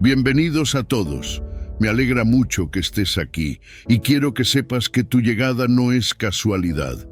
Bienvenidos a todos. Me alegra mucho que estés aquí y quiero que sepas que tu llegada no es casualidad.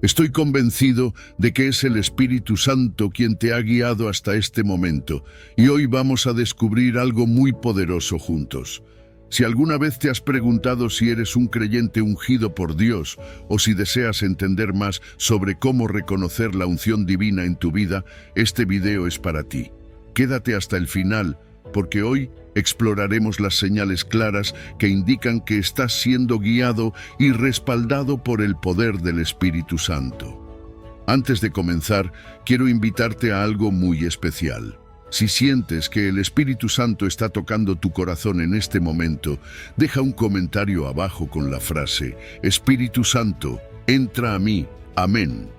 Estoy convencido de que es el Espíritu Santo quien te ha guiado hasta este momento y hoy vamos a descubrir algo muy poderoso juntos. Si alguna vez te has preguntado si eres un creyente ungido por Dios o si deseas entender más sobre cómo reconocer la unción divina en tu vida, este video es para ti. Quédate hasta el final, porque hoy exploraremos las señales claras que indican que estás siendo guiado y respaldado por el poder del Espíritu Santo. Antes de comenzar, quiero invitarte a algo muy especial. Si sientes que el Espíritu Santo está tocando tu corazón en este momento, deja un comentario abajo con la frase: Espíritu Santo, entra a mí. Amén.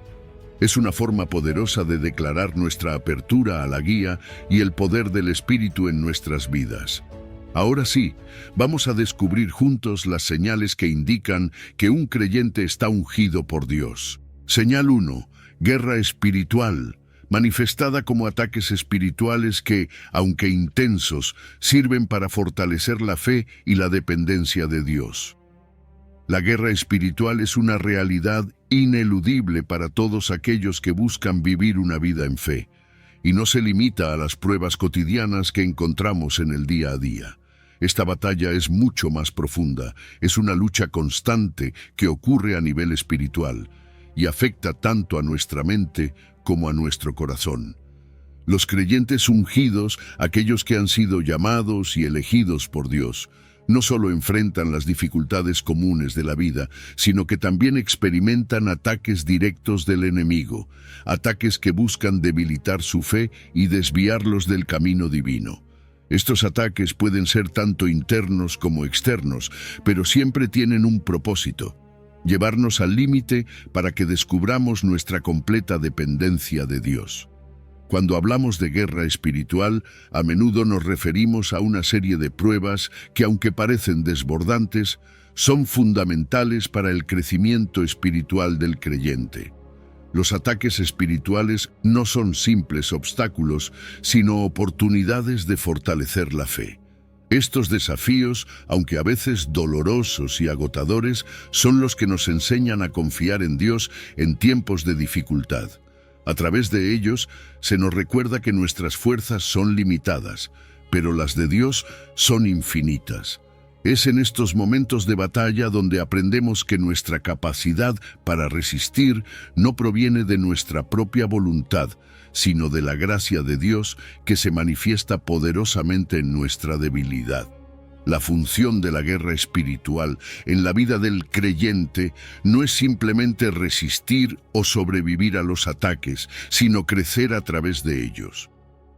Es una forma poderosa de declarar nuestra apertura a la guía y el poder del Espíritu en nuestras vidas. Ahora sí, vamos a descubrir juntos las señales que indican que un creyente está ungido por Dios. Señal 1. Guerra espiritual, manifestada como ataques espirituales que, aunque intensos, sirven para fortalecer la fe y la dependencia de Dios. La guerra espiritual es una realidad ineludible para todos aquellos que buscan vivir una vida en fe, y no se limita a las pruebas cotidianas que encontramos en el día a día. Esta batalla es mucho más profunda, es una lucha constante que ocurre a nivel espiritual, y afecta tanto a nuestra mente como a nuestro corazón. Los creyentes ungidos, aquellos que han sido llamados y elegidos por Dios, no solo enfrentan las dificultades comunes de la vida, sino que también experimentan ataques directos del enemigo, ataques que buscan debilitar su fe y desviarlos del camino divino. Estos ataques pueden ser tanto internos como externos, pero siempre tienen un propósito: llevarnos al límite para que descubramos nuestra completa dependencia de Dios. Cuando hablamos de guerra espiritual, a menudo nos referimos a una serie de pruebas que, aunque parecen desbordantes, son fundamentales para el crecimiento espiritual del creyente. Los ataques espirituales no son simples obstáculos, sino oportunidades de fortalecer la fe. Estos desafíos, aunque a veces dolorosos y agotadores, son los que nos enseñan a confiar en Dios en tiempos de dificultad. A través de ellos, se nos recuerda que nuestras fuerzas son limitadas, pero las de Dios son infinitas. Es en estos momentos de batalla donde aprendemos que nuestra capacidad para resistir no proviene de nuestra propia voluntad, sino de la gracia de Dios que se manifiesta poderosamente en nuestra debilidad. La función de la guerra espiritual en la vida del creyente no es simplemente resistir o sobrevivir a los ataques, sino crecer a través de ellos.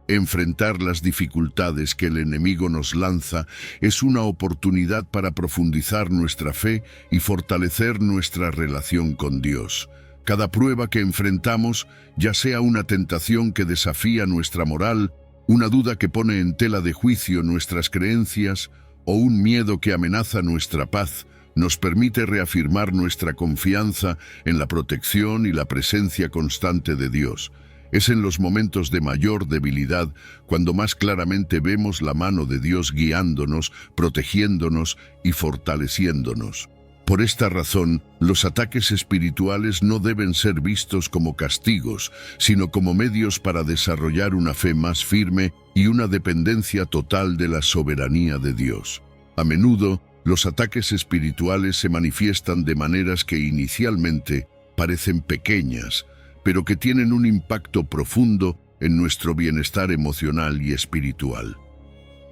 Enfrentar las dificultades que el enemigo nos lanza es una oportunidad para profundizar nuestra fe y fortalecer nuestra relación con Dios. Cada prueba que enfrentamos, ya sea una tentación que desafía nuestra moral, una duda que pone en tela de juicio nuestras creencias, o un miedo que amenaza nuestra paz, nos permite reafirmar nuestra confianza en la protección y la presencia constante de Dios. Es en los momentos de mayor debilidad cuando más claramente vemos la mano de Dios guiándonos, protegiéndonos y fortaleciéndonos. Por esta razón, los ataques espirituales no deben ser vistos como castigos, sino como medios para desarrollar una fe más firme y una dependencia total de la soberanía de Dios. A menudo, los ataques espirituales se manifiestan de maneras que inicialmente parecen pequeñas, pero que tienen un impacto profundo en nuestro bienestar emocional y espiritual.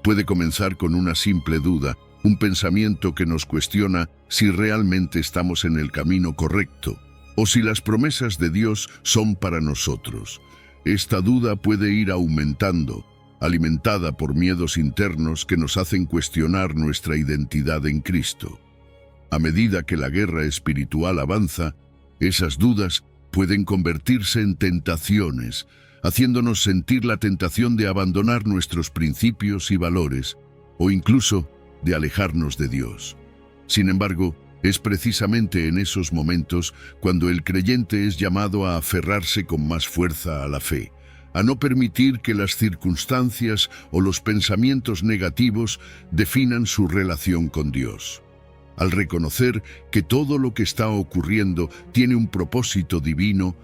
Puede comenzar con una simple duda, un pensamiento que nos cuestiona si realmente estamos en el camino correcto o si las promesas de Dios son para nosotros. Esta duda puede ir aumentando, alimentada por miedos internos que nos hacen cuestionar nuestra identidad en Cristo. A medida que la guerra espiritual avanza, esas dudas pueden convertirse en tentaciones, haciéndonos sentir la tentación de abandonar nuestros principios y valores, o incluso de alejarnos de Dios. Sin embargo, es precisamente en esos momentos cuando el creyente es llamado a aferrarse con más fuerza a la fe, a no permitir que las circunstancias o los pensamientos negativos definan su relación con Dios. Al reconocer que todo lo que está ocurriendo tiene un propósito divino,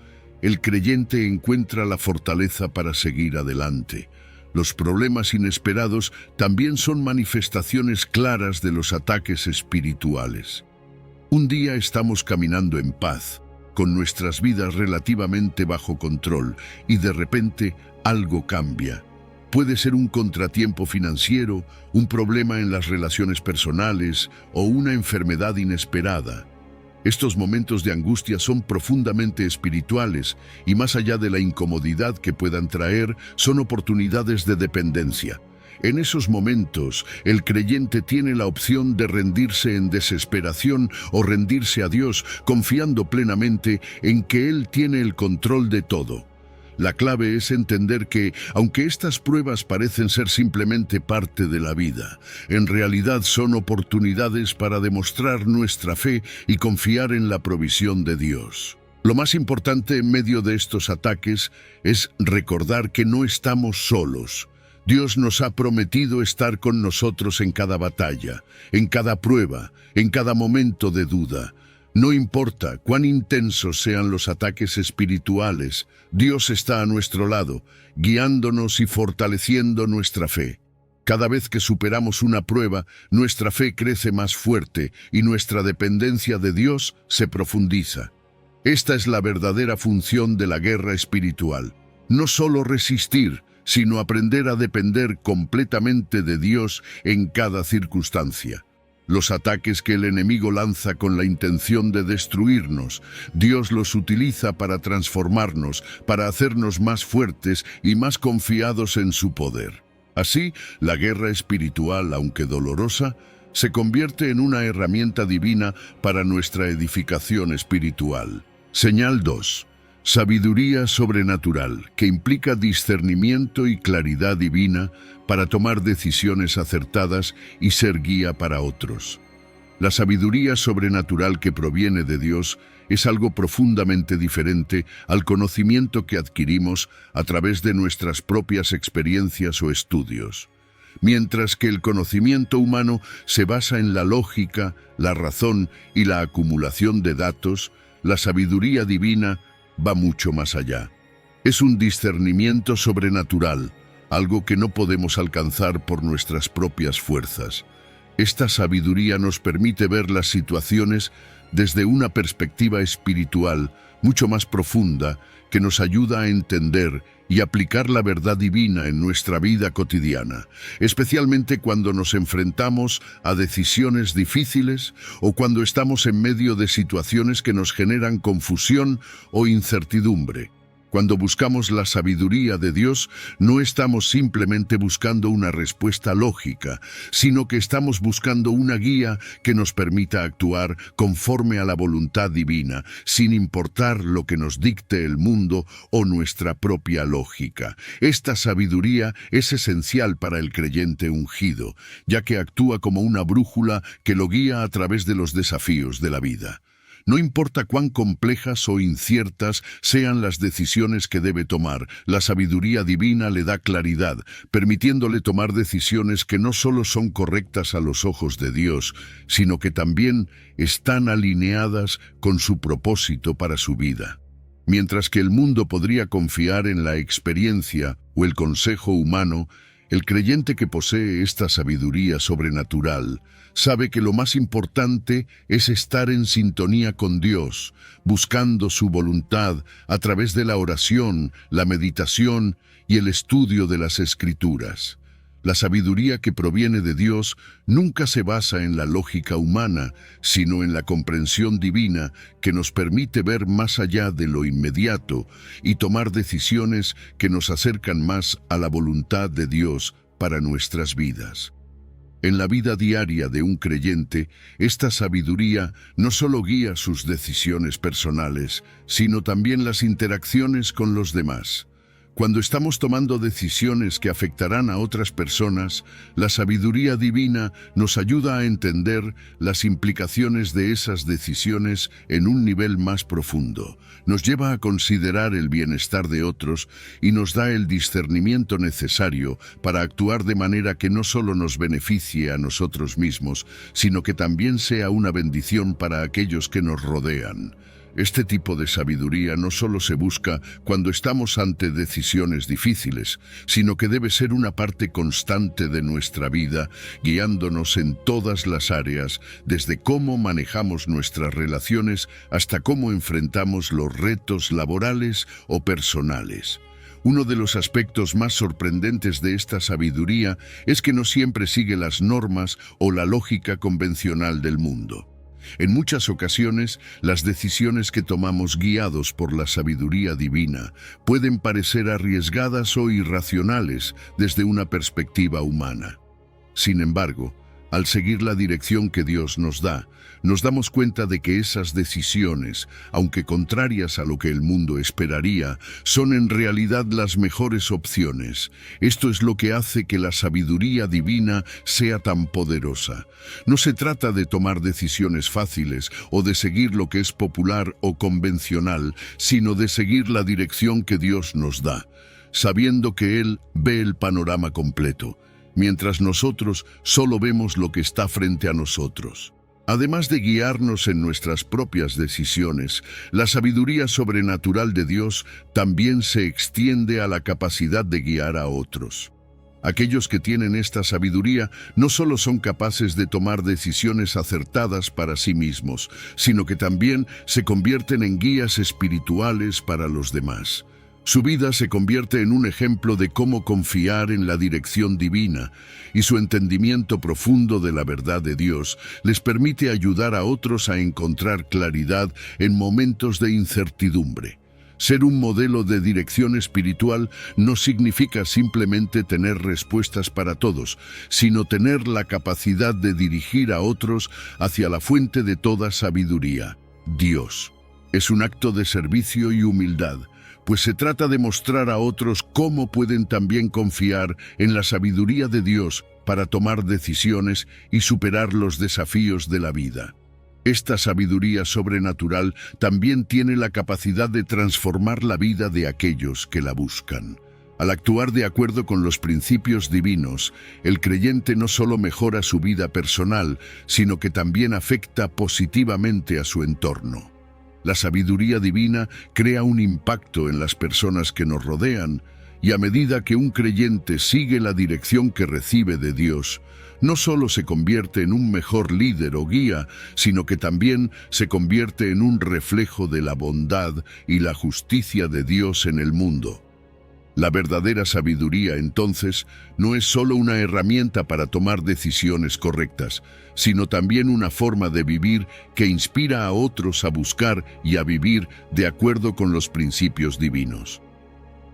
el creyente encuentra la fortaleza para seguir adelante. Los problemas inesperados también son manifestaciones claras de los ataques espirituales. Un día estamos caminando en paz, con nuestras vidas relativamente bajo control, y de repente algo cambia. Puede ser un contratiempo financiero, un problema en las relaciones personales o una enfermedad inesperada. Estos momentos de angustia son profundamente espirituales y más allá de la incomodidad que puedan traer, son oportunidades de dependencia. En esos momentos, el creyente tiene la opción de rendirse en desesperación o rendirse a Dios, confiando plenamente en que Él tiene el control de todo. La clave es entender que, aunque estas pruebas parecen ser simplemente parte de la vida, en realidad son oportunidades para demostrar nuestra fe y confiar en la provisión de Dios. Lo más importante en medio de estos ataques es recordar que no estamos solos. Dios nos ha prometido estar con nosotros en cada batalla, en cada prueba, en cada momento de duda. No importa cuán intensos sean los ataques espirituales, Dios está a nuestro lado, guiándonos y fortaleciendo nuestra fe. Cada vez que superamos una prueba, nuestra fe crece más fuerte y nuestra dependencia de Dios se profundiza. Esta es la verdadera función de la guerra espiritual. No solo resistir, sino aprender a depender completamente de Dios en cada circunstancia. Los ataques que el enemigo lanza con la intención de destruirnos, Dios los utiliza para transformarnos, para hacernos más fuertes y más confiados en su poder. Así, la guerra espiritual, aunque dolorosa, se convierte en una herramienta divina para nuestra edificación espiritual. Señal 2. Sabiduría sobrenatural, que implica discernimiento y claridad divina para tomar decisiones acertadas y ser guía para otros. La sabiduría sobrenatural que proviene de Dios es algo profundamente diferente al conocimiento que adquirimos a través de nuestras propias experiencias o estudios. Mientras que el conocimiento humano se basa en la lógica, la razón y la acumulación de datos, la sabiduría divina va mucho más allá. Es un discernimiento sobrenatural, algo que no podemos alcanzar por nuestras propias fuerzas. Esta sabiduría nos permite ver las situaciones desde una perspectiva espiritual mucho más profunda que nos ayuda a entender y aplicar la verdad divina en nuestra vida cotidiana, especialmente cuando nos enfrentamos a decisiones difíciles o cuando estamos en medio de situaciones que nos generan confusión o incertidumbre. Cuando buscamos la sabiduría de Dios, no estamos simplemente buscando una respuesta lógica, sino que estamos buscando una guía que nos permita actuar conforme a la voluntad divina, sin importar lo que nos dicte el mundo o nuestra propia lógica. Esta sabiduría es esencial para el creyente ungido, ya que actúa como una brújula que lo guía a través de los desafíos de la vida. No importa cuán complejas o inciertas sean las decisiones que debe tomar, la sabiduría divina le da claridad, permitiéndole tomar decisiones que no solo son correctas a los ojos de Dios, sino que también están alineadas con su propósito para su vida. Mientras que el mundo podría confiar en la experiencia o el consejo humano, el creyente que posee esta sabiduría sobrenatural sabe que lo más importante es estar en sintonía con Dios, buscando su voluntad a través de la oración, la meditación y el estudio de las Escrituras. La sabiduría que proviene de Dios nunca se basa en la lógica humana, sino en la comprensión divina que nos permite ver más allá de lo inmediato y tomar decisiones que nos acercan más a la voluntad de Dios para nuestras vidas. En la vida diaria de un creyente, esta sabiduría no solo guía sus decisiones personales, sino también las interacciones con los demás. Cuando estamos tomando decisiones que afectarán a otras personas, la sabiduría divina nos ayuda a entender las implicaciones de esas decisiones en un nivel más profundo. Nos lleva a considerar el bienestar de otros y nos da el discernimiento necesario para actuar de manera que no solo nos beneficie a nosotros mismos, sino que también sea una bendición para aquellos que nos rodean. Este tipo de sabiduría no solo se busca cuando estamos ante decisiones difíciles, sino que debe ser una parte constante de nuestra vida, guiándonos en todas las áreas, desde cómo manejamos nuestras relaciones hasta cómo enfrentamos los retos laborales o personales. Uno de los aspectos más sorprendentes de esta sabiduría es que no siempre sigue las normas o la lógica convencional del mundo. En muchas ocasiones, las decisiones que tomamos guiados por la sabiduría divina pueden parecer arriesgadas o irracionales desde una perspectiva humana. Sin embargo, al seguir la dirección que Dios nos da, nos damos cuenta de que esas decisiones, aunque contrarias a lo que el mundo esperaría, son en realidad las mejores opciones. Esto es lo que hace que la sabiduría divina sea tan poderosa. No se trata de tomar decisiones fáciles o de seguir lo que es popular o convencional, sino de seguir la dirección que Dios nos da, sabiendo que Él ve el panorama completo, mientras nosotros solo vemos lo que está frente a nosotros. Además de guiarnos en nuestras propias decisiones, la sabiduría sobrenatural de Dios también se extiende a la capacidad de guiar a otros. Aquellos que tienen esta sabiduría no solo son capaces de tomar decisiones acertadas para sí mismos, sino que también se convierten en guías espirituales para los demás. Su vida se convierte en un ejemplo de cómo confiar en la dirección divina, y su entendimiento profundo de la verdad de Dios les permite ayudar a otros a encontrar claridad en momentos de incertidumbre. Ser un modelo de dirección espiritual no significa simplemente tener respuestas para todos, sino tener la capacidad de dirigir a otros hacia la fuente de toda sabiduría, Dios. Es un acto de servicio y humildad, pues se trata de mostrar a otros cómo pueden también confiar en la sabiduría de Dios para tomar decisiones y superar los desafíos de la vida. Esta sabiduría sobrenatural también tiene la capacidad de transformar la vida de aquellos que la buscan. Al actuar de acuerdo con los principios divinos, el creyente no solo mejora su vida personal, sino que también afecta positivamente a su entorno. La sabiduría divina crea un impacto en las personas que nos rodean, y a medida que un creyente sigue la dirección que recibe de Dios, no solo se convierte en un mejor líder o guía, sino que también se convierte en un reflejo de la bondad y la justicia de Dios en el mundo. La verdadera sabiduría, entonces, no es solo una herramienta para tomar decisiones correctas, sino también una forma de vivir que inspira a otros a buscar y a vivir de acuerdo con los principios divinos.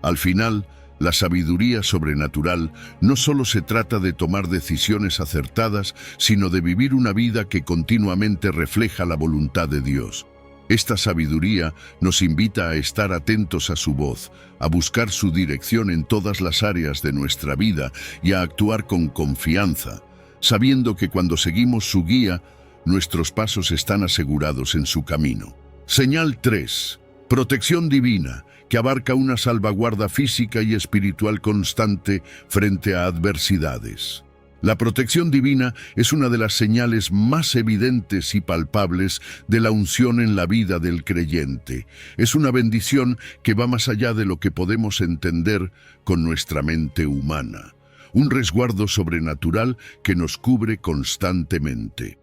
Al final, la sabiduría sobrenatural no solo se trata de tomar decisiones acertadas, sino de vivir una vida que continuamente refleja la voluntad de Dios. Esta sabiduría nos invita a estar atentos a su voz, a buscar su dirección en todas las áreas de nuestra vida y a actuar con confianza, sabiendo que cuando seguimos su guía, nuestros pasos están asegurados en su camino. Señal 3. Protección divina, que abarca una salvaguarda física y espiritual constante frente a adversidades. La protección divina es una de las señales más evidentes y palpables de la unción en la vida del creyente. Es una bendición que va más allá de lo que podemos entender con nuestra mente humana. Un resguardo sobrenatural que nos cubre constantemente.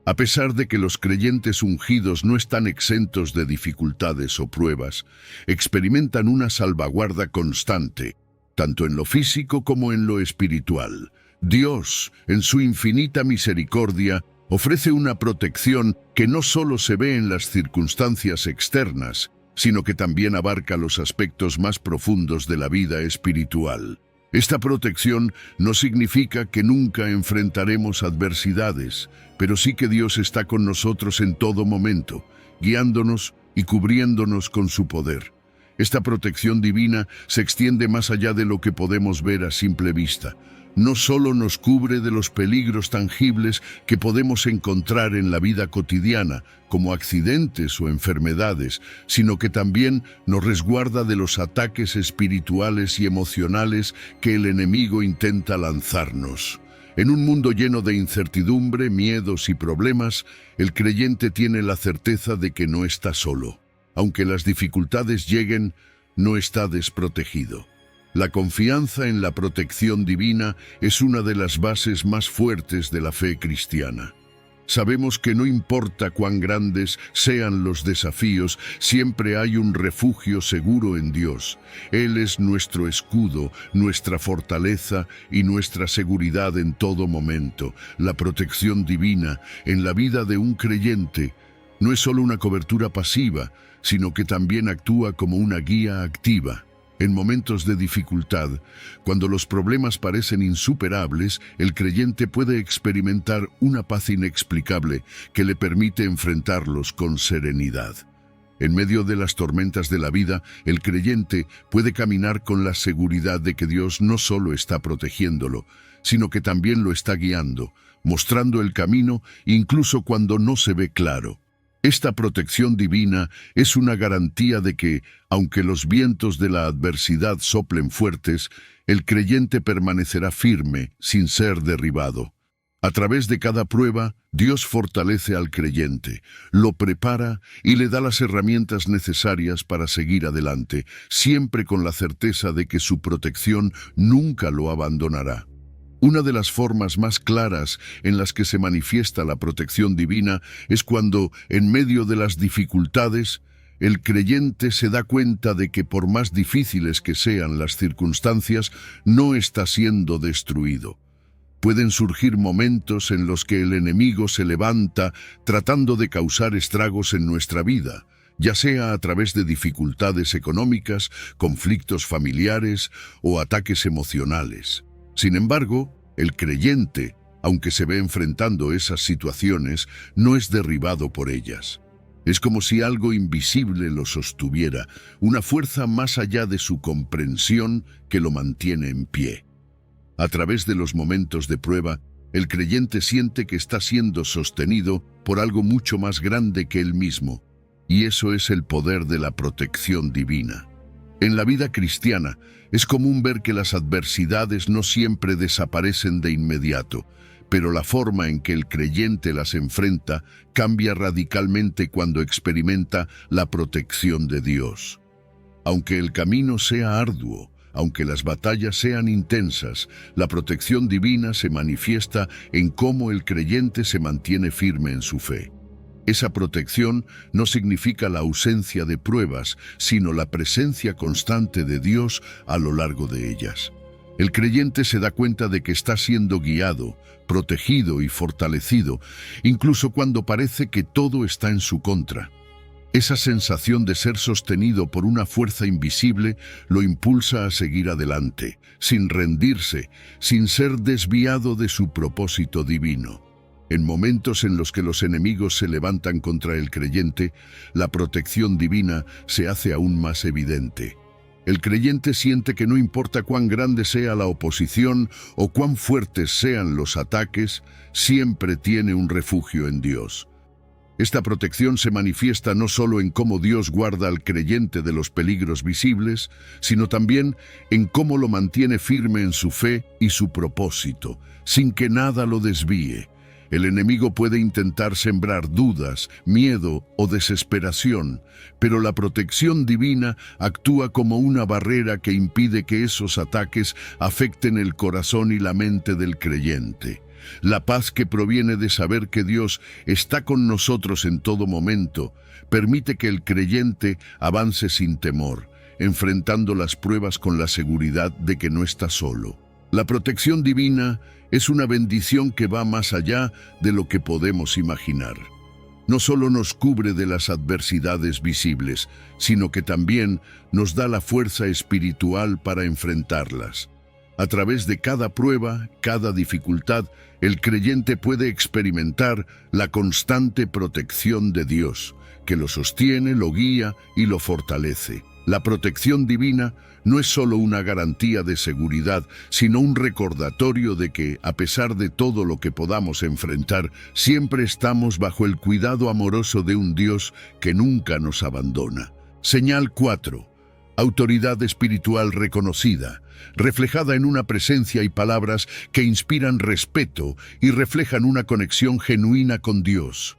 A pesar de que los creyentes ungidos no están exentos de dificultades o pruebas, experimentan una salvaguarda constante, tanto en lo físico como en lo espiritual. Dios, en su infinita misericordia, ofrece una protección que no solo se ve en las circunstancias externas, sino que también abarca los aspectos más profundos de la vida espiritual. Esta protección no significa que nunca enfrentaremos adversidades, pero sí que Dios está con nosotros en todo momento, guiándonos y cubriéndonos con su poder. Esta protección divina se extiende más allá de lo que podemos ver a simple vista. No solo nos cubre de los peligros tangibles que podemos encontrar en la vida cotidiana, como accidentes o enfermedades, sino que también nos resguarda de los ataques espirituales y emocionales que el enemigo intenta lanzarnos. En un mundo lleno de incertidumbre, miedos y problemas, el creyente tiene la certeza de que no está solo. Aunque las dificultades lleguen, no está desprotegido. La confianza en la protección divina es una de las bases más fuertes de la fe cristiana. Sabemos que no importa cuán grandes sean los desafíos, siempre hay un refugio seguro en Dios. Él es nuestro escudo, nuestra fortaleza y nuestra seguridad en todo momento. La protección divina en la vida de un creyente no es solo una cobertura pasiva, sino que también actúa como una guía activa. En momentos de dificultad, cuando los problemas parecen insuperables, el creyente puede experimentar una paz inexplicable que le permite enfrentarlos con serenidad. En medio de las tormentas de la vida, el creyente puede caminar con la seguridad de que Dios no solo está protegiéndolo, sino que también lo está guiando, mostrando el camino incluso cuando no se ve claro. Esta protección divina es una garantía de que, aunque los vientos de la adversidad soplen fuertes, el creyente permanecerá firme sin ser derribado. A través de cada prueba, Dios fortalece al creyente, lo prepara y le da las herramientas necesarias para seguir adelante, siempre con la certeza de que su protección nunca lo abandonará. Una de las formas más claras en las que se manifiesta la protección divina es cuando, en medio de las dificultades, el creyente se da cuenta de que por más difíciles que sean las circunstancias, no está siendo destruido. Pueden surgir momentos en los que el enemigo se levanta tratando de causar estragos en nuestra vida, ya sea a través de dificultades económicas, conflictos familiares o ataques emocionales. Sin embargo, el creyente, aunque se ve enfrentando esas situaciones, no es derribado por ellas. Es como si algo invisible lo sostuviera, una fuerza más allá de su comprensión que lo mantiene en pie. A través de los momentos de prueba, el creyente siente que está siendo sostenido por algo mucho más grande que él mismo, y eso es el poder de la protección divina. En la vida cristiana, es común ver que las adversidades no siempre desaparecen de inmediato, pero la forma en que el creyente las enfrenta cambia radicalmente cuando experimenta la protección de Dios. Aunque el camino sea arduo, aunque las batallas sean intensas, la protección divina se manifiesta en cómo el creyente se mantiene firme en su fe. Esa protección no significa la ausencia de pruebas, sino la presencia constante de Dios a lo largo de ellas. El creyente se da cuenta de que está siendo guiado, protegido y fortalecido, incluso cuando parece que todo está en su contra. Esa sensación de ser sostenido por una fuerza invisible lo impulsa a seguir adelante, sin rendirse, sin ser desviado de su propósito divino. En momentos en los que los enemigos se levantan contra el creyente, la protección divina se hace aún más evidente. El creyente siente que no importa cuán grande sea la oposición o cuán fuertes sean los ataques, siempre tiene un refugio en Dios. Esta protección se manifiesta no solo en cómo Dios guarda al creyente de los peligros visibles, sino también en cómo lo mantiene firme en su fe y su propósito, sin que nada lo desvíe. El enemigo puede intentar sembrar dudas, miedo o desesperación, pero la protección divina actúa como una barrera que impide que esos ataques afecten el corazón y la mente del creyente. La paz que proviene de saber que Dios está con nosotros en todo momento permite que el creyente avance sin temor, enfrentando las pruebas con la seguridad de que no está solo. La protección divina es una bendición que va más allá de lo que podemos imaginar. No solo nos cubre de las adversidades visibles, sino que también nos da la fuerza espiritual para enfrentarlas. A través de cada prueba, cada dificultad, el creyente puede experimentar la constante protección de Dios, que lo sostiene, lo guía y lo fortalece. La protección divina no es solo una garantía de seguridad, sino un recordatorio de que, a pesar de todo lo que podamos enfrentar, siempre estamos bajo el cuidado amoroso de un Dios que nunca nos abandona. Señal 4. Autoridad espiritual reconocida, reflejada en una presencia y palabras que inspiran respeto y reflejan una conexión genuina con Dios.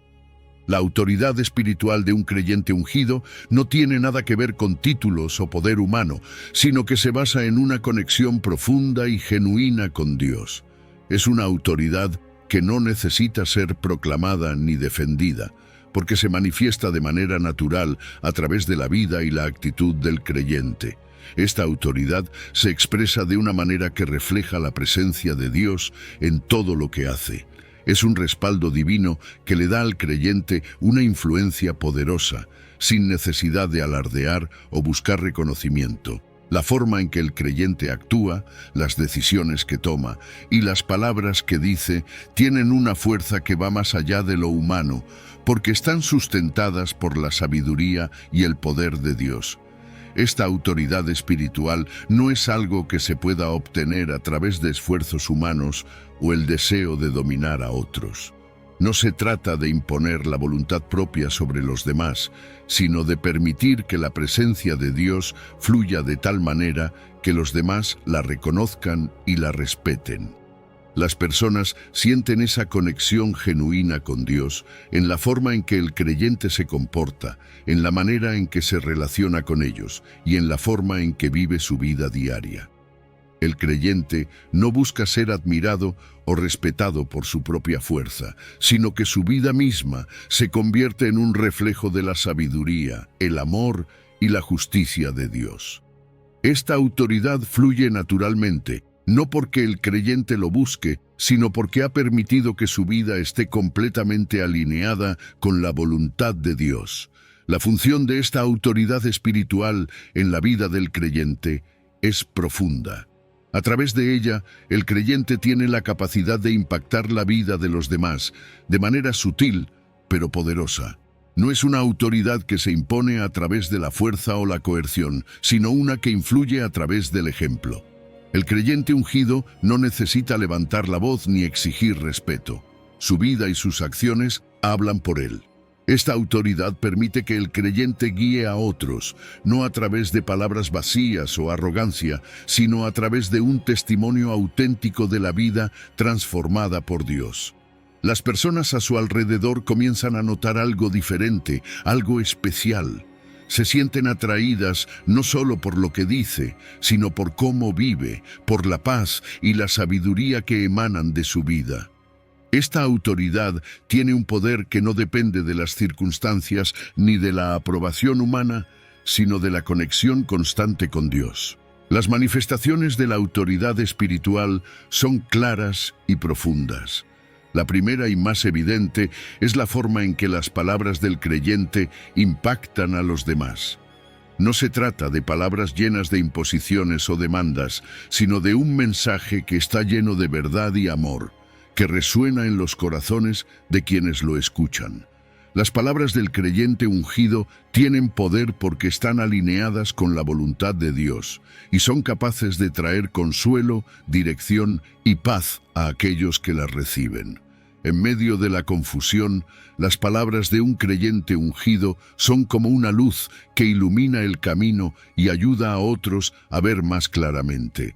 La autoridad espiritual de un creyente ungido no tiene nada que ver con títulos o poder humano, sino que se basa en una conexión profunda y genuina con Dios. Es una autoridad que no necesita ser proclamada ni defendida, porque se manifiesta de manera natural a través de la vida y la actitud del creyente. Esta autoridad se expresa de una manera que refleja la presencia de Dios en todo lo que hace. Es un respaldo divino que le da al creyente una influencia poderosa, sin necesidad de alardear o buscar reconocimiento. La forma en que el creyente actúa, las decisiones que toma y las palabras que dice tienen una fuerza que va más allá de lo humano, porque están sustentadas por la sabiduría y el poder de Dios. Esta autoridad espiritual no es algo que se pueda obtener a través de esfuerzos humanos o el deseo de dominar a otros. No se trata de imponer la voluntad propia sobre los demás, sino de permitir que la presencia de Dios fluya de tal manera que los demás la reconozcan y la respeten. Las personas sienten esa conexión genuina con Dios en la forma en que el creyente se comporta, en la manera en que se relaciona con ellos y en la forma en que vive su vida diaria. El creyente no busca ser admirado o respetado por su propia fuerza, sino que su vida misma se convierte en un reflejo de la sabiduría, el amor y la justicia de Dios. Esta autoridad fluye naturalmente, no porque el creyente lo busque, sino porque ha permitido que su vida esté completamente alineada con la voluntad de Dios. La función de esta autoridad espiritual en la vida del creyente es profunda. A través de ella, el creyente tiene la capacidad de impactar la vida de los demás, de manera sutil, pero poderosa. No es una autoridad que se impone a través de la fuerza o la coerción, sino una que influye a través del ejemplo. El creyente ungido no necesita levantar la voz ni exigir respeto. Su vida y sus acciones hablan por él. Esta autoridad permite que el creyente guíe a otros, no a través de palabras vacías o arrogancia, sino a través de un testimonio auténtico de la vida transformada por Dios. Las personas a su alrededor comienzan a notar algo diferente, algo especial. Se sienten atraídas no solo por lo que dice, sino por cómo vive, por la paz y la sabiduría que emanan de su vida. Esta autoridad tiene un poder que no depende de las circunstancias ni de la aprobación humana, sino de la conexión constante con Dios. Las manifestaciones de la autoridad espiritual son claras y profundas. La primera y más evidente es la forma en que las palabras del creyente impactan a los demás. No se trata de palabras llenas de imposiciones o demandas, sino de un mensaje que está lleno de verdad y amor, que resuena en los corazones de quienes lo escuchan. Las palabras del creyente ungido tienen poder porque están alineadas con la voluntad de Dios y son capaces de traer consuelo, dirección y paz a aquellos que las reciben. En medio de la confusión, las palabras de un creyente ungido son como una luz que ilumina el camino y ayuda a otros a ver más claramente.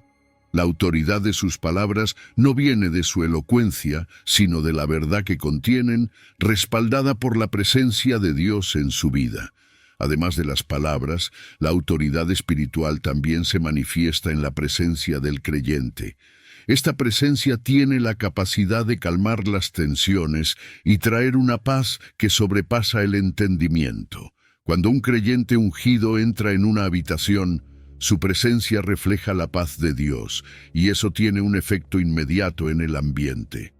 La autoridad de sus palabras no viene de su elocuencia, sino de la verdad que contienen, respaldada por la presencia de Dios en su vida. Además de las palabras, la autoridad espiritual también se manifiesta en la presencia del creyente. Esta presencia tiene la capacidad de calmar las tensiones y traer una paz que sobrepasa el entendimiento. Cuando un creyente ungido entra en una habitación, su presencia refleja la paz de Dios, y eso tiene un efecto inmediato en el ambiente.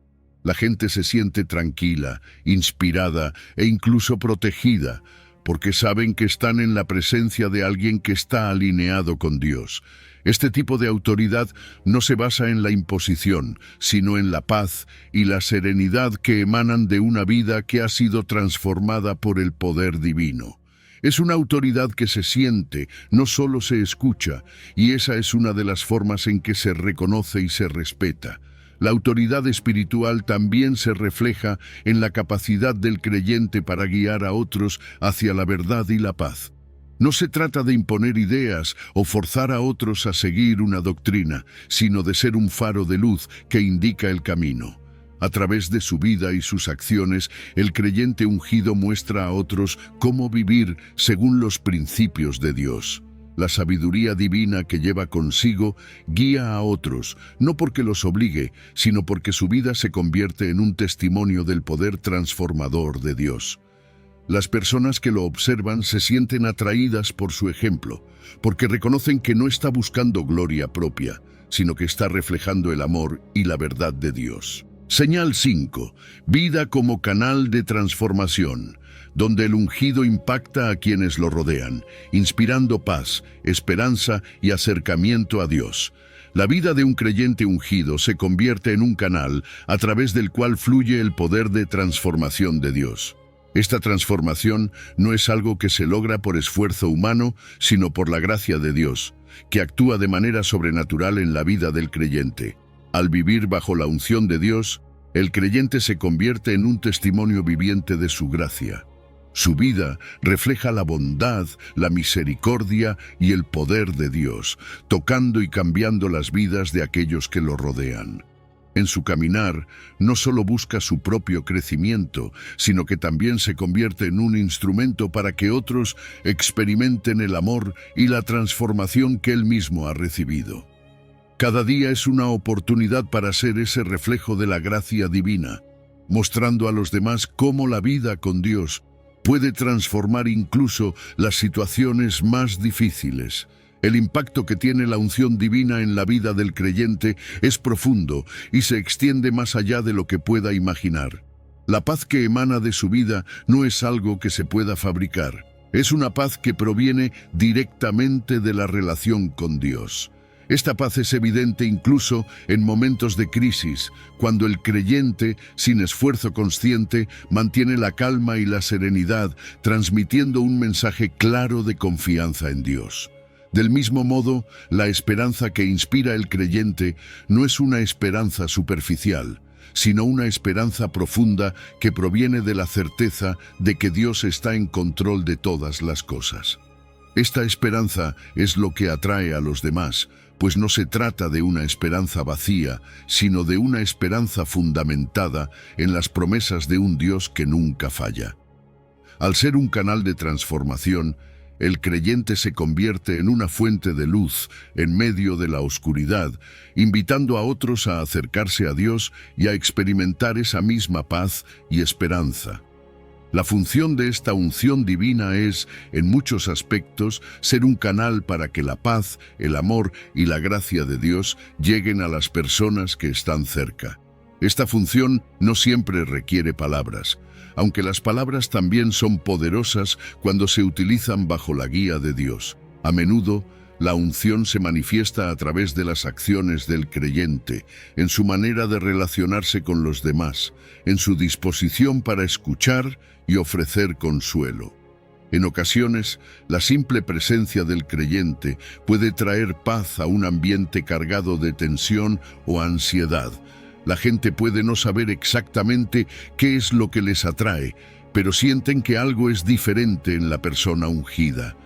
La gente se siente tranquila, inspirada e incluso protegida, porque saben que están en la presencia de alguien que está alineado con Dios. Este tipo de autoridad no se basa en la imposición, sino en la paz y la serenidad que emanan de una vida que ha sido transformada por el poder divino. Es una autoridad que se siente, no solo se escucha, y esa es una de las formas en que se reconoce y se respeta. La autoridad espiritual también se refleja en la capacidad del creyente para guiar a otros hacia la verdad y la paz. No se trata de imponer ideas o forzar a otros a seguir una doctrina, sino de ser un faro de luz que indica el camino. A través de su vida y sus acciones, el creyente ungido muestra a otros cómo vivir según los principios de Dios. La sabiduría divina que lleva consigo guía a otros, no porque los obligue, sino porque su vida se convierte en un testimonio del poder transformador de Dios. Las personas que lo observan se sienten atraídas por su ejemplo, porque reconocen que no está buscando gloria propia, sino que está reflejando el amor y la verdad de Dios. Señal 5. Vida como canal de transformación, donde el ungido impacta a quienes lo rodean, inspirando paz, esperanza y acercamiento a Dios. La vida de un creyente ungido se convierte en un canal a través del cual fluye el poder de transformación de Dios. Esta transformación no es algo que se logra por esfuerzo humano, sino por la gracia de Dios, que actúa de manera sobrenatural en la vida del creyente. Al vivir bajo la unción de Dios, el creyente se convierte en un testimonio viviente de su gracia. Su vida refleja la bondad, la misericordia y el poder de Dios, tocando y cambiando las vidas de aquellos que lo rodean. En su caminar, no solo busca su propio crecimiento, sino que también se convierte en un instrumento para que otros experimenten el amor y la transformación que él mismo ha recibido. Cada día es una oportunidad para ser ese reflejo de la gracia divina, mostrando a los demás cómo la vida con Dios puede transformar incluso las situaciones más difíciles. El impacto que tiene la unción divina en la vida del creyente es profundo y se extiende más allá de lo que pueda imaginar. La paz que emana de su vida no es algo que se pueda fabricar. Es una paz que proviene directamente de la relación con Dios. Esta paz es evidente incluso en momentos de crisis, cuando el creyente, sin esfuerzo consciente, mantiene la calma y la serenidad, transmitiendo un mensaje claro de confianza en Dios. Del mismo modo, la esperanza que inspira el creyente no es una esperanza superficial, sino una esperanza profunda que proviene de la certeza de que Dios está en control de todas las cosas. Esta esperanza es lo que atrae a los demás, pues no se trata de una esperanza vacía, sino de una esperanza fundamentada en las promesas de un Dios que nunca falla. Al ser un canal de transformación, el creyente se convierte en una fuente de luz en medio de la oscuridad, invitando a otros a acercarse a Dios y a experimentar esa misma paz y esperanza. La función de esta unción divina es, en muchos aspectos, ser un canal para que la paz, el amor y la gracia de Dios lleguen a las personas que están cerca. Esta función no siempre requiere palabras, aunque las palabras también son poderosas cuando se utilizan bajo la guía de Dios. A menudo, la unción se manifiesta a través de las acciones del creyente, en su manera de relacionarse con los demás, en su disposición para escuchar y ofrecer consuelo. En ocasiones, la simple presencia del creyente puede traer paz a un ambiente cargado de tensión o ansiedad. La gente puede no saber exactamente qué es lo que les atrae, pero sienten que algo es diferente en la persona ungida.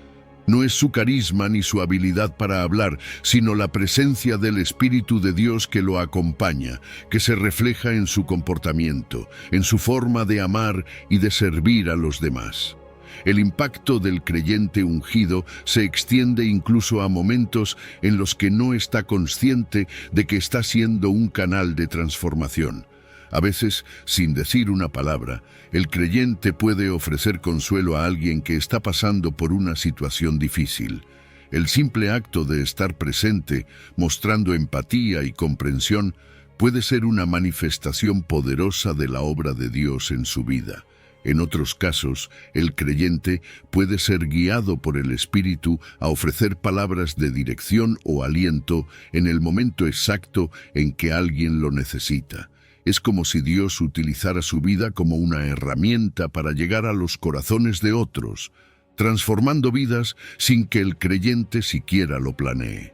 No es su carisma ni su habilidad para hablar, sino la presencia del Espíritu de Dios que lo acompaña, que se refleja en su comportamiento, en su forma de amar y de servir a los demás. El impacto del creyente ungido se extiende incluso a momentos en los que no está consciente de que está siendo un canal de transformación. A veces, sin decir una palabra, el creyente puede ofrecer consuelo a alguien que está pasando por una situación difícil. El simple acto de estar presente, mostrando empatía y comprensión, puede ser una manifestación poderosa de la obra de Dios en su vida. En otros casos, el creyente puede ser guiado por el Espíritu a ofrecer palabras de dirección o aliento en el momento exacto en que alguien lo necesita. Es como si Dios utilizara su vida como una herramienta para llegar a los corazones de otros. transformando vidas sin que el creyente siquiera lo planee.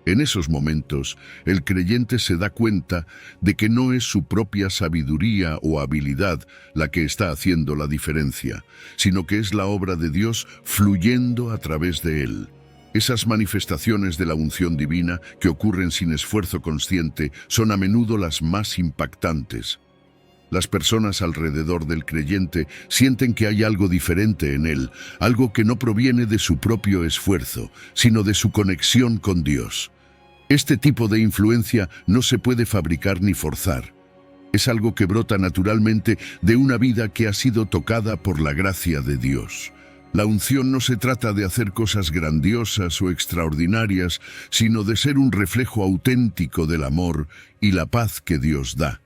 En esos momentos, el creyente se da cuenta de que no es su propia sabiduría o habilidad la que está haciendo la diferencia, sino que es la obra de Dios fluyendo a través de él. Esas manifestaciones de la unción divina que ocurren sin esfuerzo consciente son a menudo las más impactantes. Las personas alrededor del creyente sienten que hay algo diferente en él, algo que no proviene de su propio esfuerzo, sino de su conexión con Dios. Este tipo de influencia no se puede fabricar ni forzar. Es algo que brota naturalmente de una vida que ha sido tocada por la gracia de Dios. La unción no se trata de hacer cosas grandiosas o extraordinarias, sino de ser un reflejo auténtico del amor y la paz que Dios da.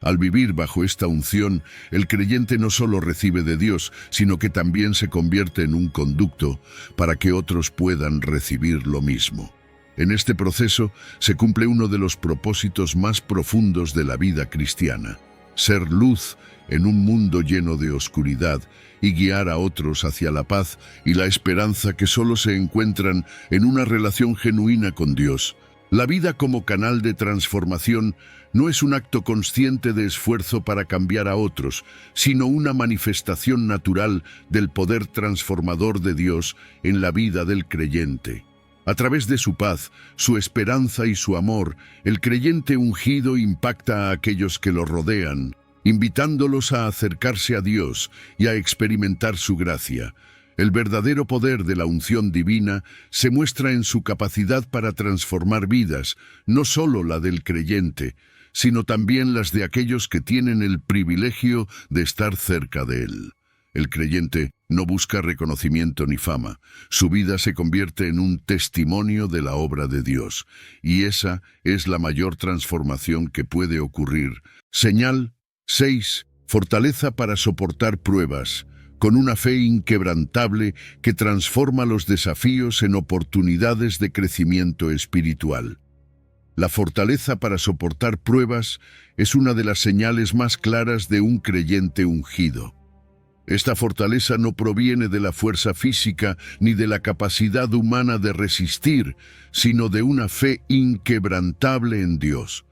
Al vivir bajo esta unción, el creyente no solo recibe de Dios, sino que también se convierte en un conducto para que otros puedan recibir lo mismo. En este proceso se cumple uno de los propósitos más profundos de la vida cristiana: ser luz en un mundo lleno de oscuridad y guiar a otros hacia la paz y la esperanza que solo se encuentran en una relación genuina con Dios. La vida como canal de transformación no es un acto consciente de esfuerzo para cambiar a otros, sino una manifestación natural del poder transformador de Dios en la vida del creyente. A través de su paz, su esperanza y su amor, el creyente ungido impacta a aquellos que lo rodean, invitándolos a acercarse a Dios y a experimentar su gracia. El verdadero poder de la unción divina se muestra en su capacidad para transformar vidas, no solo la del creyente, sino también las de aquellos que tienen el privilegio de estar cerca de él. El creyente no busca reconocimiento ni fama. Su vida se convierte en un testimonio de la obra de Dios, y esa es la mayor transformación que puede ocurrir. Señal 6. Fortaleza para soportar pruebas, con una fe inquebrantable que transforma los desafíos en oportunidades de crecimiento espiritual. La fortaleza para soportar pruebas es una de las señales más claras de un creyente ungido. Esta fortaleza no proviene de la fuerza física ni de la capacidad humana de resistir, sino de una fe inquebrantable en Dios.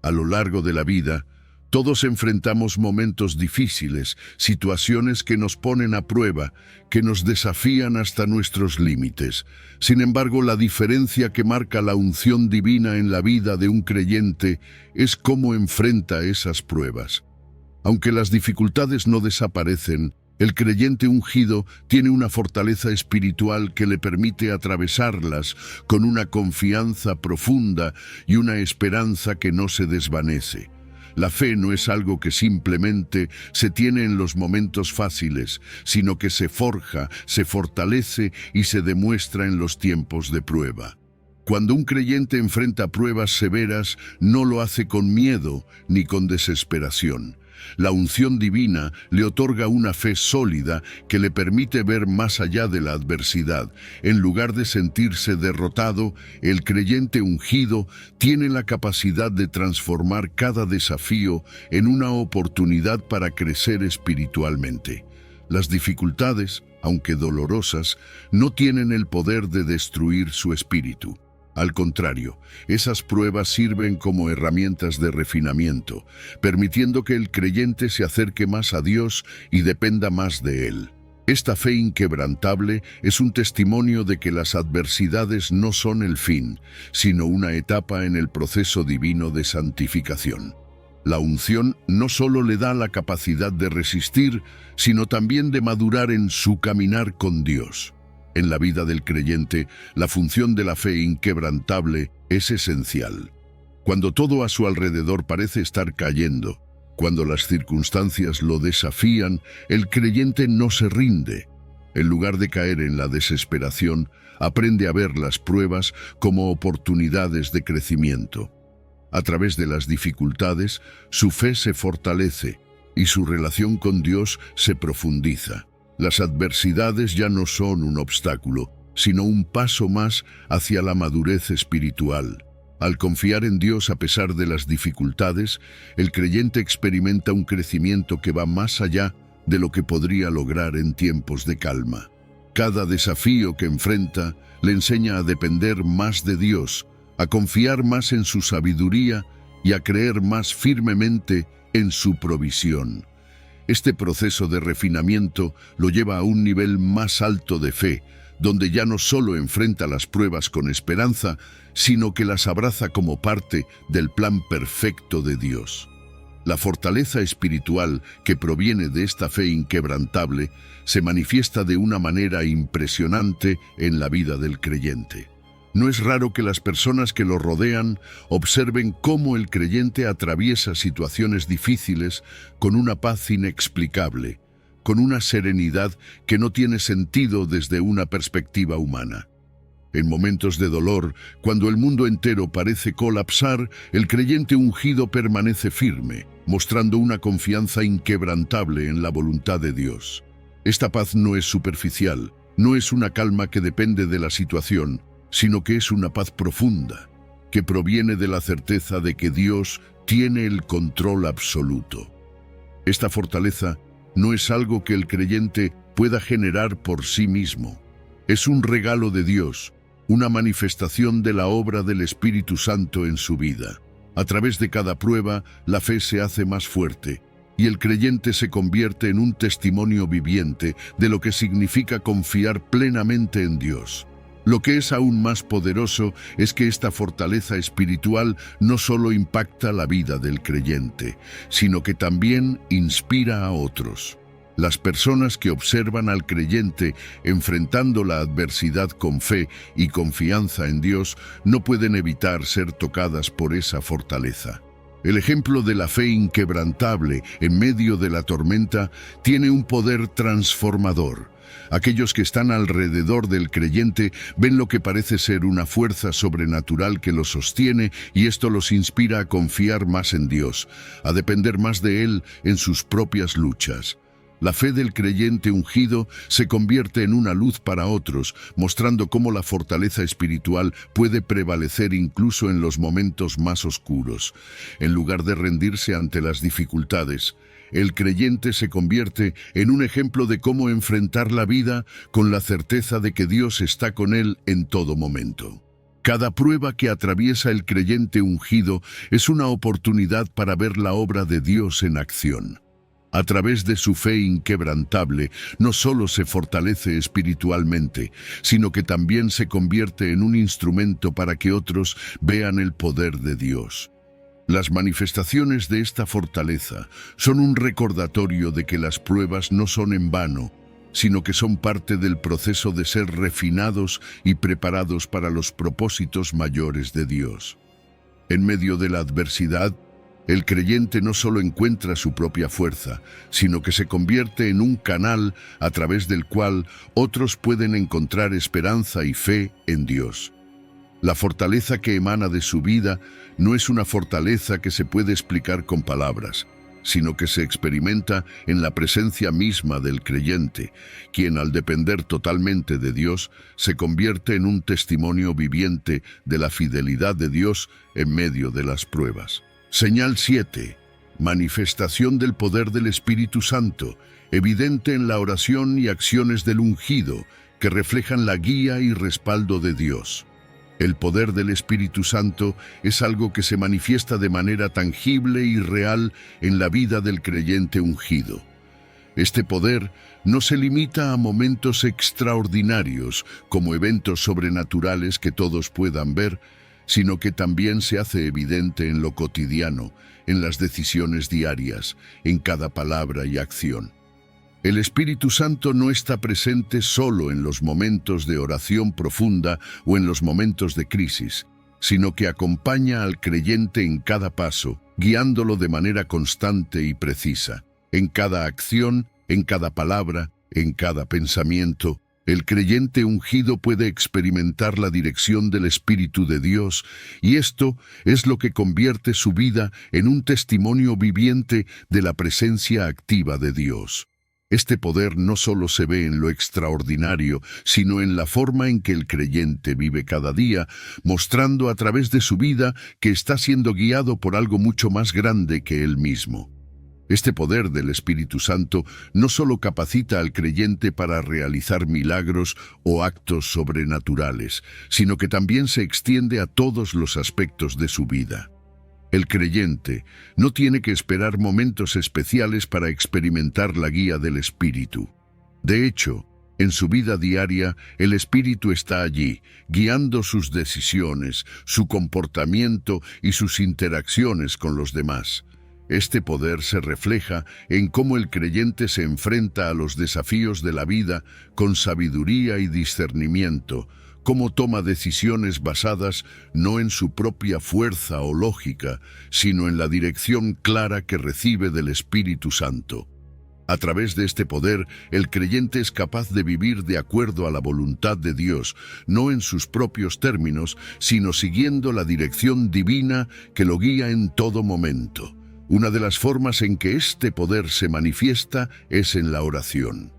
A lo largo de la vida, todos enfrentamos momentos difíciles, situaciones que nos ponen a prueba, que nos desafían hasta nuestros límites. Sin embargo, la diferencia que marca la unción divina en la vida de un creyente es cómo enfrenta esas pruebas. Aunque las dificultades no desaparecen, el creyente ungido tiene una fortaleza espiritual que le permite atravesarlas con una confianza profunda y una esperanza que no se desvanece. La fe no es algo que simplemente se tiene en los momentos fáciles, sino que se forja, se fortalece y se demuestra en los tiempos de prueba. Cuando un creyente enfrenta pruebas severas, no lo hace con miedo ni con desesperación. La unción divina le otorga una fe sólida que le permite ver más allá de la adversidad. En lugar de sentirse derrotado, el creyente ungido tiene la capacidad de transformar cada desafío en una oportunidad para crecer espiritualmente. Las dificultades, aunque dolorosas, no tienen el poder de destruir su espíritu. Al contrario, esas pruebas sirven como herramientas de refinamiento, permitiendo que el creyente se acerque más a Dios y dependa más de Él. Esta fe inquebrantable es un testimonio de que las adversidades no son el fin, sino una etapa en el proceso divino de santificación. La unción no solo le da la capacidad de resistir, sino también de madurar en su caminar con Dios. En la vida del creyente, la función de la fe inquebrantable es esencial. Cuando todo a su alrededor parece estar cayendo, cuando las circunstancias lo desafían, el creyente no se rinde. En lugar de caer en la desesperación, aprende a ver las pruebas como oportunidades de crecimiento. A través de las dificultades, su fe se fortalece y su relación con Dios se profundiza. Las adversidades ya no son un obstáculo, sino un paso más hacia la madurez espiritual. Al confiar en Dios a pesar de las dificultades, el creyente experimenta un crecimiento que va más allá de lo que podría lograr en tiempos de calma. Cada desafío que enfrenta le enseña a depender más de Dios, a confiar más en su sabiduría y a creer más firmemente en su provisión. Este proceso de refinamiento lo lleva a un nivel más alto de fe, donde ya no solo enfrenta las pruebas con esperanza, sino que las abraza como parte del plan perfecto de Dios. La fortaleza espiritual que proviene de esta fe inquebrantable se manifiesta de una manera impresionante en la vida del creyente. No es raro que las personas que lo rodean observen cómo el creyente atraviesa situaciones difíciles con una paz inexplicable, con una serenidad que no tiene sentido desde una perspectiva humana. En momentos de dolor, cuando el mundo entero parece colapsar, el creyente ungido permanece firme, mostrando una confianza inquebrantable en la voluntad de Dios. Esta paz no es superficial, no es una calma que depende de la situación, sino que es una paz profunda, que proviene de la certeza de que Dios tiene el control absoluto. Esta fortaleza no es algo que el creyente pueda generar por sí mismo. Es un regalo de Dios, una manifestación de la obra del Espíritu Santo en su vida. A través de cada prueba, la fe se hace más fuerte, y el creyente se convierte en un testimonio viviente de lo que significa confiar plenamente en Dios. Lo que es aún más poderoso es que esta fortaleza espiritual no solo impacta la vida del creyente, sino que también inspira a otros. Las personas que observan al creyente enfrentando la adversidad con fe y confianza en Dios no pueden evitar ser tocadas por esa fortaleza. El ejemplo de la fe inquebrantable en medio de la tormenta tiene un poder transformador. Aquellos que están alrededor del creyente ven lo que parece ser una fuerza sobrenatural que los sostiene, y esto los inspira a confiar más en Dios, a depender más de Él en sus propias luchas. La fe del creyente ungido se convierte en una luz para otros, mostrando cómo la fortaleza espiritual puede prevalecer incluso en los momentos más oscuros. En lugar de rendirse ante las dificultades, el creyente se convierte en un ejemplo de cómo enfrentar la vida con la certeza de que Dios está con él en todo momento. Cada prueba que atraviesa el creyente ungido es una oportunidad para ver la obra de Dios en acción. A través de su fe inquebrantable, no solo se fortalece espiritualmente, sino que también se convierte en un instrumento para que otros vean el poder de Dios. Las manifestaciones de esta fortaleza son un recordatorio de que las pruebas no son en vano, sino que son parte del proceso de ser refinados y preparados para los propósitos mayores de Dios. En medio de la adversidad, el creyente no solo encuentra su propia fuerza, sino que se convierte en un canal a través del cual otros pueden encontrar esperanza y fe en Dios. La fortaleza que emana de su vida no es una fortaleza que se puede explicar con palabras, sino que se experimenta en la presencia misma del creyente, quien al depender totalmente de Dios se convierte en un testimonio viviente de la fidelidad de Dios en medio de las pruebas. Señal 7. Manifestación del poder del Espíritu Santo, evidente en la oración y acciones del ungido, que reflejan la guía y respaldo de Dios. El poder del Espíritu Santo es algo que se manifiesta de manera tangible y real en la vida del creyente ungido. Este poder no se limita a momentos extraordinarios, como eventos sobrenaturales que todos puedan ver, sino que también se hace evidente en lo cotidiano, en las decisiones diarias, en cada palabra y acción. El Espíritu Santo no está presente solo en los momentos de oración profunda o en los momentos de crisis, sino que acompaña al creyente en cada paso, guiándolo de manera constante y precisa. En cada acción, en cada palabra, en cada pensamiento, el creyente ungido puede experimentar la dirección del Espíritu de Dios, y esto es lo que convierte su vida en un testimonio viviente de la presencia activa de Dios. Este poder no solo se ve en lo extraordinario, sino en la forma en que el creyente vive cada día, mostrando a través de su vida que está siendo guiado por algo mucho más grande que él mismo. Este poder del Espíritu Santo no solo capacita al creyente para realizar milagros o actos sobrenaturales, sino que también se extiende a todos los aspectos de su vida. El creyente no tiene que esperar momentos especiales para experimentar la guía del Espíritu. De hecho, en su vida diaria, el Espíritu está allí, guiando sus decisiones, su comportamiento y sus interacciones con los demás. Este poder se refleja en cómo el creyente se enfrenta a los desafíos de la vida con sabiduría y discernimiento, cómo toma decisiones basadas no en su propia fuerza o lógica, sino en la dirección clara que recibe del Espíritu Santo. A través de este poder, el creyente es capaz de vivir de acuerdo a la voluntad de Dios, no en sus propios términos, sino siguiendo la dirección divina que lo guía en todo momento. Una de las formas en que este poder se manifiesta es en la oración.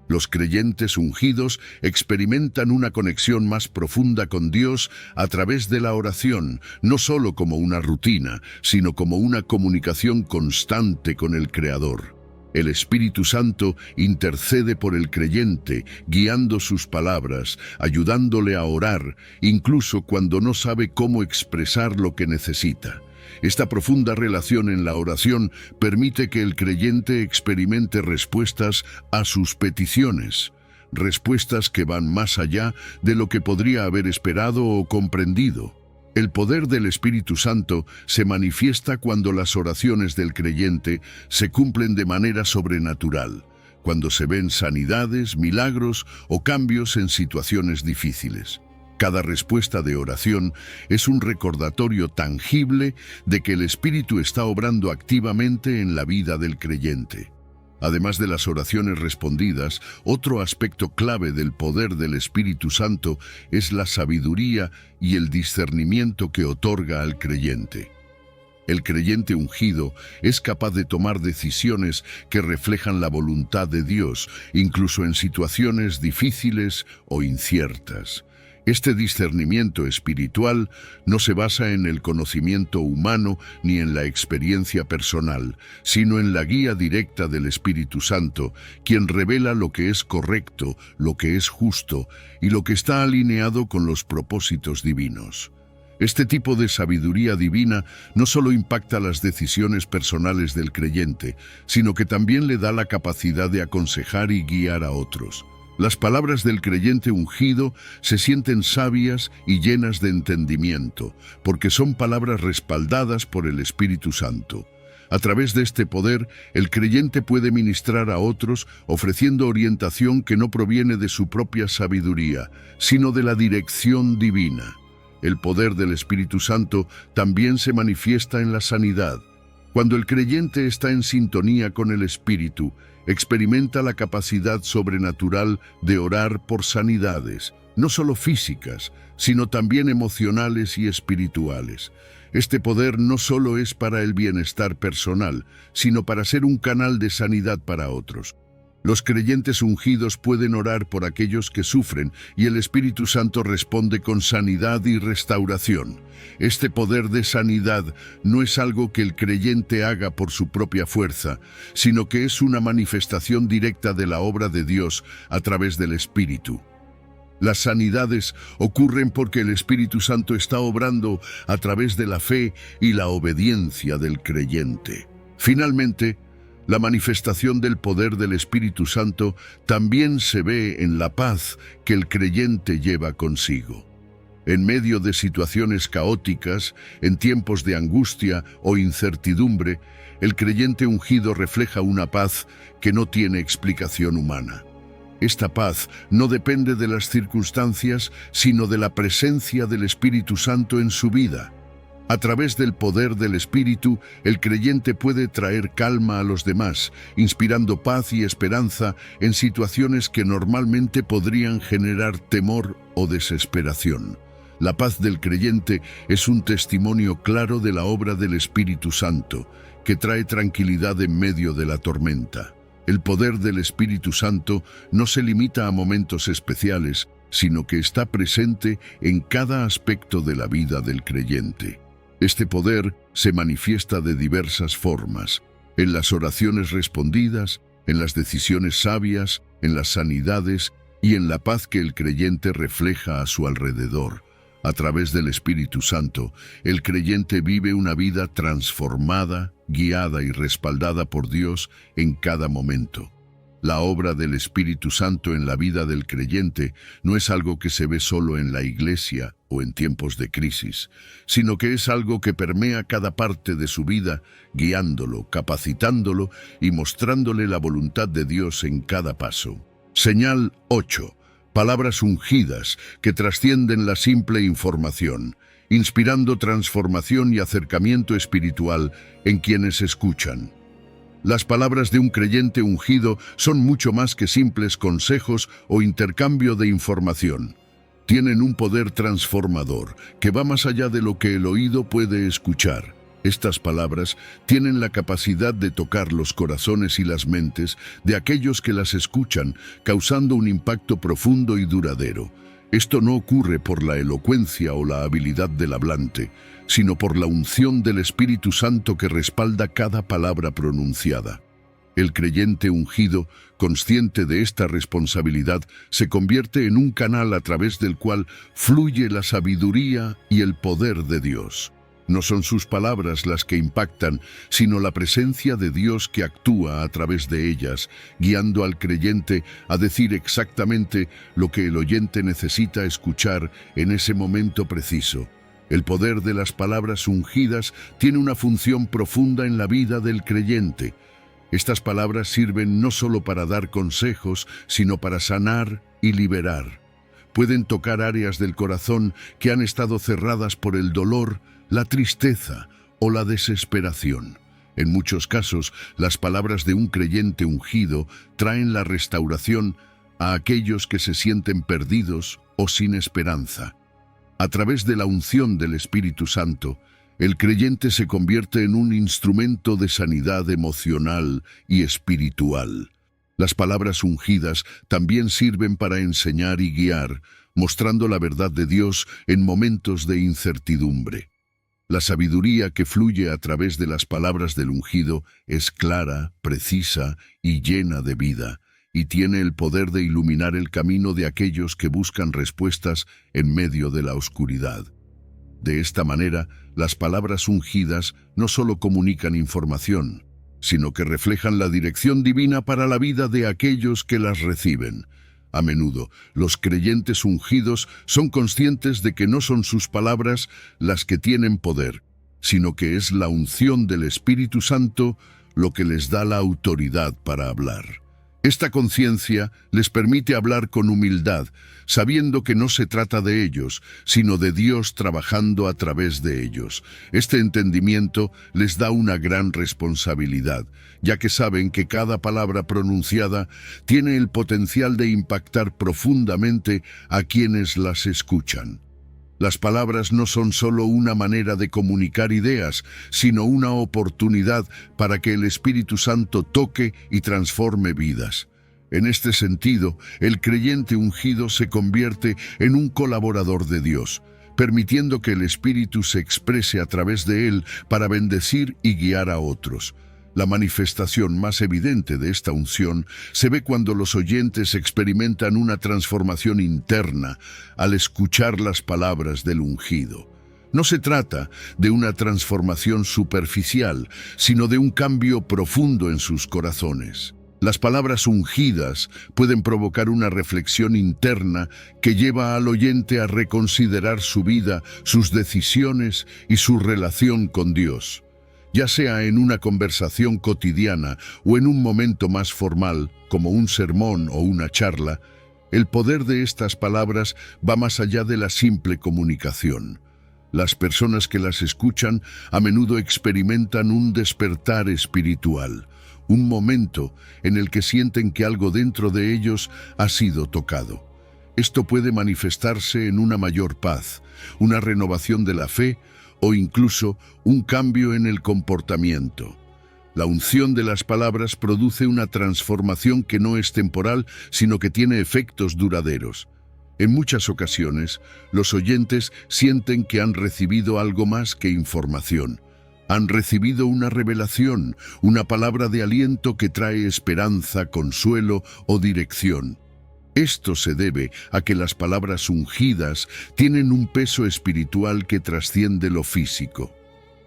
Los creyentes ungidos experimentan una conexión más profunda con Dios a través de la oración, no solo como una rutina, sino como una comunicación constante con el Creador. El Espíritu Santo intercede por el creyente, guiando sus palabras, ayudándole a orar, incluso cuando no sabe cómo expresar lo que necesita. Esta profunda relación en la oración permite que el creyente experimente respuestas a sus peticiones, respuestas que van más allá de lo que podría haber esperado o comprendido. El poder del Espíritu Santo se manifiesta cuando las oraciones del creyente se cumplen de manera sobrenatural, cuando se ven sanidades, milagros o cambios en situaciones difíciles. Cada respuesta de oración es un recordatorio tangible de que el Espíritu está obrando activamente en la vida del creyente. Además de las oraciones respondidas, otro aspecto clave del poder del Espíritu Santo es la sabiduría y el discernimiento que otorga al creyente. El creyente ungido es capaz de tomar decisiones que reflejan la voluntad de Dios, incluso en situaciones difíciles o inciertas. Este discernimiento espiritual no se basa en el conocimiento humano ni en la experiencia personal, sino en la guía directa del Espíritu Santo, quien revela lo que es correcto, lo que es justo y lo que está alineado con los propósitos divinos. Este tipo de sabiduría divina no solo impacta las decisiones personales del creyente, sino que también le da la capacidad de aconsejar y guiar a otros. Las palabras del creyente ungido se sienten sabias y llenas de entendimiento, porque son palabras respaldadas por el Espíritu Santo. A través de este poder, el creyente puede ministrar a otros ofreciendo orientación que no proviene de su propia sabiduría, sino de la dirección divina. El poder del Espíritu Santo también se manifiesta en la sanidad. Cuando el creyente está en sintonía con el Espíritu, experimenta la capacidad sobrenatural de orar por sanidades, no solo físicas, sino también emocionales y espirituales. Este poder no solo es para el bienestar personal, sino para ser un canal de sanidad para otros. Los creyentes ungidos pueden orar por aquellos que sufren y el Espíritu Santo responde con sanidad y restauración. Este poder de sanidad no es algo que el creyente haga por su propia fuerza, sino que es una manifestación directa de la obra de Dios a través del Espíritu. Las sanidades ocurren porque el Espíritu Santo está obrando a través de la fe y la obediencia del creyente. Finalmente, la manifestación del poder del Espíritu Santo también se ve en la paz que el creyente lleva consigo. En medio de situaciones caóticas, en tiempos de angustia o incertidumbre, el creyente ungido refleja una paz que no tiene explicación humana. Esta paz no depende de las circunstancias, sino de la presencia del Espíritu Santo en su vida. A través del poder del Espíritu, el creyente puede traer calma a los demás, inspirando paz y esperanza en situaciones que normalmente podrían generar temor o desesperación. La paz del creyente es un testimonio claro de la obra del Espíritu Santo, que trae tranquilidad en medio de la tormenta. El poder del Espíritu Santo no se limita a momentos especiales, sino que está presente en cada aspecto de la vida del creyente. Este poder se manifiesta de diversas formas. en las oraciones respondidas, en las decisiones sabias, en las sanidades y en la paz que el creyente refleja a su alrededor. A través del Espíritu Santo, el creyente vive una vida transformada, guiada y respaldada por Dios en cada momento. La obra del Espíritu Santo en la vida del creyente no es algo que se ve solo en la iglesia o en tiempos de crisis, sino que es algo que permea cada parte de su vida, guiándolo, capacitándolo y mostrándole la voluntad de Dios en cada paso. Señal 8. Palabras ungidas que trascienden la simple información, inspirando transformación y acercamiento espiritual en quienes escuchan. Las palabras de un creyente ungido son mucho más que simples consejos o intercambio de información. Tienen un poder transformador que va más allá de lo que el oído puede escuchar. Estas palabras tienen la capacidad de tocar los corazones y las mentes de aquellos que las escuchan, causando un impacto profundo y duradero. Esto no ocurre por la elocuencia o la habilidad del hablante, sino por la unción del Espíritu Santo que respalda cada palabra pronunciada. El creyente ungido, consciente de esta responsabilidad, se convierte en un canal a través del cual fluye la sabiduría y el poder de Dios. No son sus palabras las que impactan, sino la presencia de Dios que actúa a través de ellas, guiando al creyente a decir exactamente lo que el oyente necesita escuchar en ese momento preciso. El poder de las palabras ungidas tiene una función profunda en la vida del creyente. Estas palabras sirven no solo para dar consejos, sino para sanar y liberar. Pueden tocar áreas del corazón que han estado cerradas por el dolor, la tristeza o la desesperación. En muchos casos, las palabras de un creyente ungido traen la restauración a aquellos que se sienten perdidos o sin esperanza. A través de la unción del Espíritu Santo, el creyente se convierte en un instrumento de sanidad emocional y espiritual. Las palabras ungidas también sirven para enseñar y guiar, mostrando la verdad de Dios en momentos de incertidumbre. La sabiduría que fluye a través de las palabras del ungido es clara, precisa y llena de vida, y tiene el poder de iluminar el camino de aquellos que buscan respuestas en medio de la oscuridad. De esta manera, las palabras ungidas no solo comunican información, sino que reflejan la dirección divina para la vida de aquellos que las reciben. A menudo, los creyentes ungidos son conscientes de que no son sus palabras las que tienen poder, sino que es la unción del Espíritu Santo lo que les da la autoridad para hablar. Esta conciencia les permite hablar con humildad, sabiendo que no se trata de ellos, sino de Dios trabajando a través de ellos. Este entendimiento les da una gran responsabilidad, ya que saben que cada palabra pronunciada tiene el potencial de impactar profundamente a quienes las escuchan. Las palabras no son solo una manera de comunicar ideas, sino una oportunidad para que el Espíritu Santo toque y transforme vidas. En este sentido, el creyente ungido se convierte en un colaborador de Dios, permitiendo que el Espíritu se exprese a través de él para bendecir y guiar a otros. La manifestación más evidente de esta unción se ve cuando los oyentes experimentan una transformación interna al escuchar las palabras del ungido. No se trata de una transformación superficial, sino de un cambio profundo en sus corazones. Las palabras ungidas pueden provocar una reflexión interna que lleva al oyente a reconsiderar su vida, sus decisiones y su relación con Dios. Ya sea en una conversación cotidiana o en un momento más formal, como un sermón o una charla, el poder de estas palabras va más allá de la simple comunicación. Las personas que las escuchan a menudo experimentan un despertar espiritual, un momento en el que sienten que algo dentro de ellos ha sido tocado. Esto puede manifestarse en una mayor paz, una renovación de la fe, o incluso un cambio en el comportamiento. La unción de las palabras produce una transformación que no es temporal, sino que tiene efectos duraderos. En muchas ocasiones, los oyentes sienten que han recibido algo más que información. Han recibido una revelación, una palabra de aliento que trae esperanza, consuelo o dirección. Esto se debe a que las palabras ungidas tienen un peso espiritual que trasciende lo físico.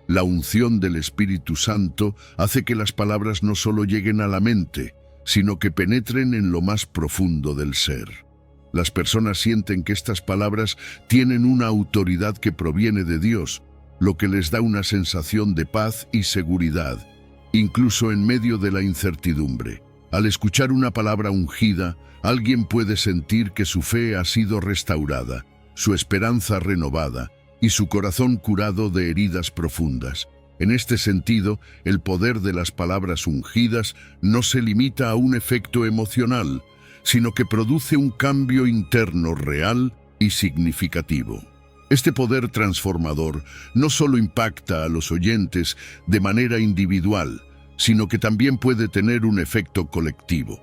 La unción del Espíritu Santo hace que las palabras no solo lleguen a la mente, sino que penetren en lo más profundo del ser. Las personas sienten que estas palabras tienen una autoridad que proviene de Dios, lo que les da una sensación de paz y seguridad, incluso en medio de la incertidumbre. Al escuchar una palabra ungida, alguien puede sentir que su fe ha sido restaurada, su esperanza renovada y su corazón curado de heridas profundas. En este sentido, el poder de las palabras ungidas no se limita a un efecto emocional, sino que produce un cambio interno real y significativo. Este poder transformador no solo impacta a los oyentes de manera individual, sino que también puede tener un efecto colectivo.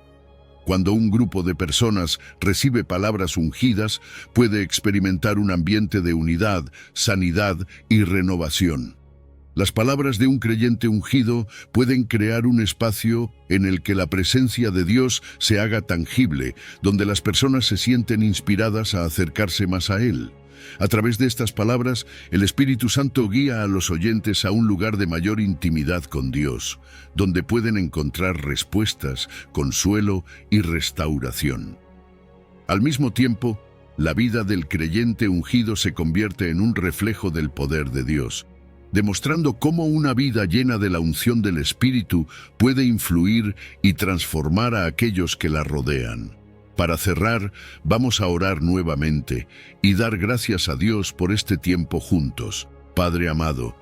Cuando un grupo de personas recibe palabras ungidas, puede experimentar un ambiente de unidad, sanidad y renovación. Las palabras de un creyente ungido pueden crear un espacio en el que la presencia de Dios se haga tangible, donde las personas se sienten inspiradas a acercarse más a Él. A través de estas palabras, el Espíritu Santo guía a los oyentes a un lugar de mayor intimidad con Dios, donde pueden encontrar respuestas, consuelo y restauración. Al mismo tiempo, la vida del creyente ungido se convierte en un reflejo del poder de Dios, demostrando cómo una vida llena de la unción del Espíritu puede influir y transformar a aquellos que la rodean. Para cerrar, vamos a orar nuevamente y dar gracias a Dios por este tiempo juntos. Padre amado,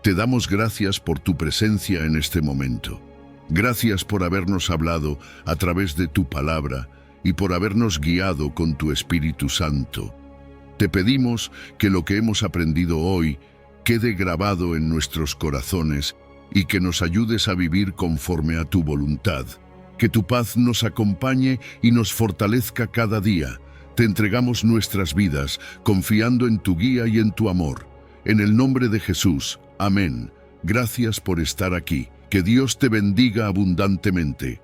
te damos gracias por tu presencia en este momento. Gracias por habernos hablado a través de tu palabra y por habernos guiado con tu Espíritu Santo. Te pedimos que lo que hemos aprendido hoy quede grabado en nuestros corazones y que nos ayudes a vivir conforme a tu voluntad. Que tu paz nos acompañe y nos fortalezca cada día. Te entregamos nuestras vidas, confiando en tu guía y en tu amor. En el nombre de Jesús. Amén. Gracias por estar aquí. Que Dios te bendiga abundantemente.